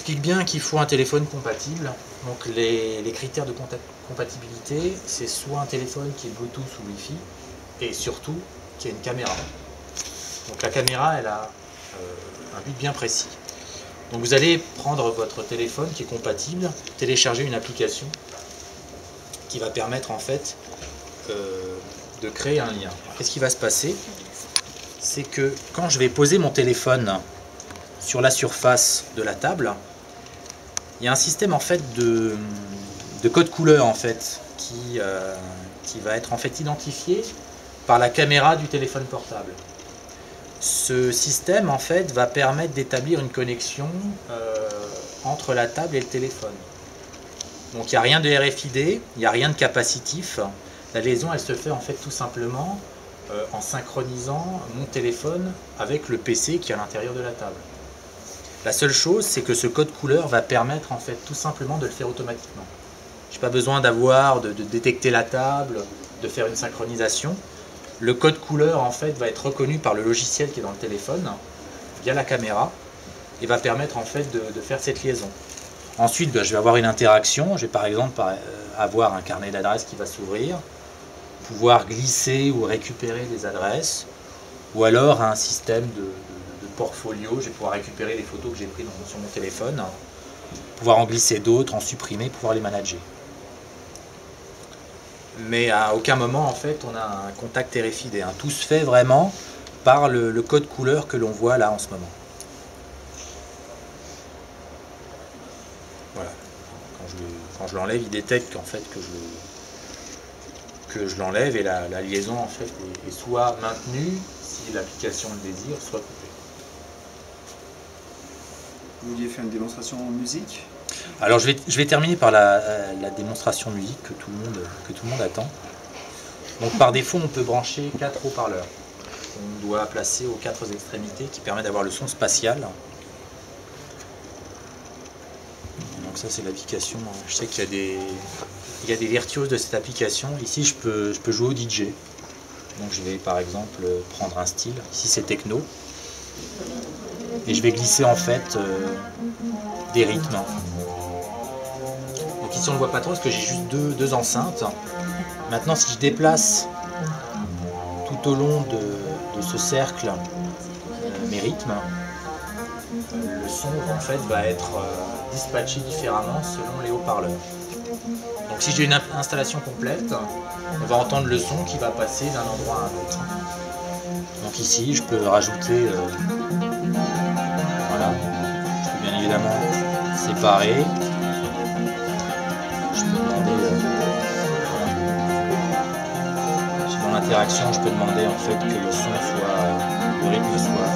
explique bien qu'il faut un téléphone compatible. Donc les critères de compatibilité, c'est soit un téléphone qui est Bluetooth ou Wi-Fi, et surtout qui a une caméra. Donc la caméra, elle a un but bien précis. Donc vous allez prendre votre téléphone qui est compatible, télécharger une application qui va permettre en fait de créer un lien. Qu'est-ce qui va se passer? C'est que quand je vais poser mon téléphone sur la surface de la table, il y a un système en fait de code couleur en fait qui va être en fait identifié par la caméra du téléphone portable. Ce système en fait va permettre d'établir une connexion entre la table et le téléphone. Donc il n'y a rien de RFID, il n'y a rien de capacitif. La liaison elle se fait en fait tout simplement en synchronisant mon téléphone avec le PC qui est à l'intérieur de la table. La seule chose, c'est que ce code couleur va permettre en fait tout simplement de le faire automatiquement. Je n'ai pas besoin de détecter la table, de faire une synchronisation. Le code couleur en fait va être reconnu par le logiciel qui est dans le téléphone via la caméra et va permettre en fait de faire cette liaison. Ensuite, je vais avoir une interaction. Je vais par exemple avoir un carnet d'adresses qui va s'ouvrir, pouvoir glisser ou récupérer des adresses, ou alors un système de portfolio. Je vais pouvoir récupérer les photos que j'ai prises sur mon téléphone, pouvoir en glisser d'autres, en supprimer, pouvoir les manager. Mais à aucun moment en fait on a un contact RFID. Tout se fait vraiment par le code couleur que l'on voit là en ce moment. Voilà. Quand je l'enlève, il détecte qu'en fait que je l'enlève et la liaison en fait est soit maintenue si l'application le désire, soit coupée. Vous vouliez faire une démonstration en musique? Alors je vais terminer par la démonstration musique que tout le monde attend. Donc par défaut on peut brancher 4 haut-parleurs. On doit placer aux 4 extrémités qui permet d'avoir le son spatial. Donc ça c'est l'application. Je sais qu'il y a des virtuoses de cette application. Ici je peux jouer au DJ. Donc je vais par exemple prendre un style. Ici c'est techno. Et je vais glisser en fait des rythmes. Donc ici on ne voit pas trop parce que j'ai juste deux enceintes. Maintenant si je déplace tout au long de ce cercle mes rythmes, le son en fait va être dispatché différemment selon les haut-parleurs. Donc si j'ai une installation complète, on va entendre le son qui va passer d'un endroit à un autre. Donc ici je peux rajouter voilà, je peux bien évidemment séparer. Je peux demander selon l'interaction, je peux demander en fait que le son soit, le rythme soit.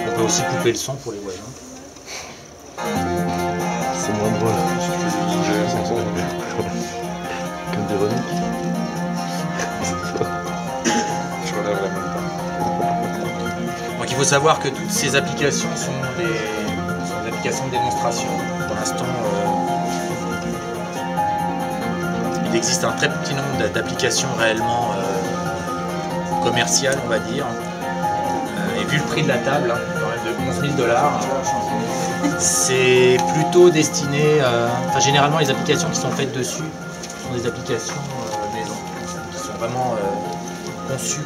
On peut aussi couper le son pour les voisins. C'est moins drôle. Comme des reliques. Je relève la main. Donc il faut savoir que toutes ces applications sont des applications de démonstration. Pour l'instant, il existe un très petit nombre d'applications réellement commerciales, on va dire. Et vu le prix de la table, quand même de 11 000 $, c'est plutôt destiné, enfin généralement les applications qui sont faites dessus sont des applications maison, qui sont vraiment conçues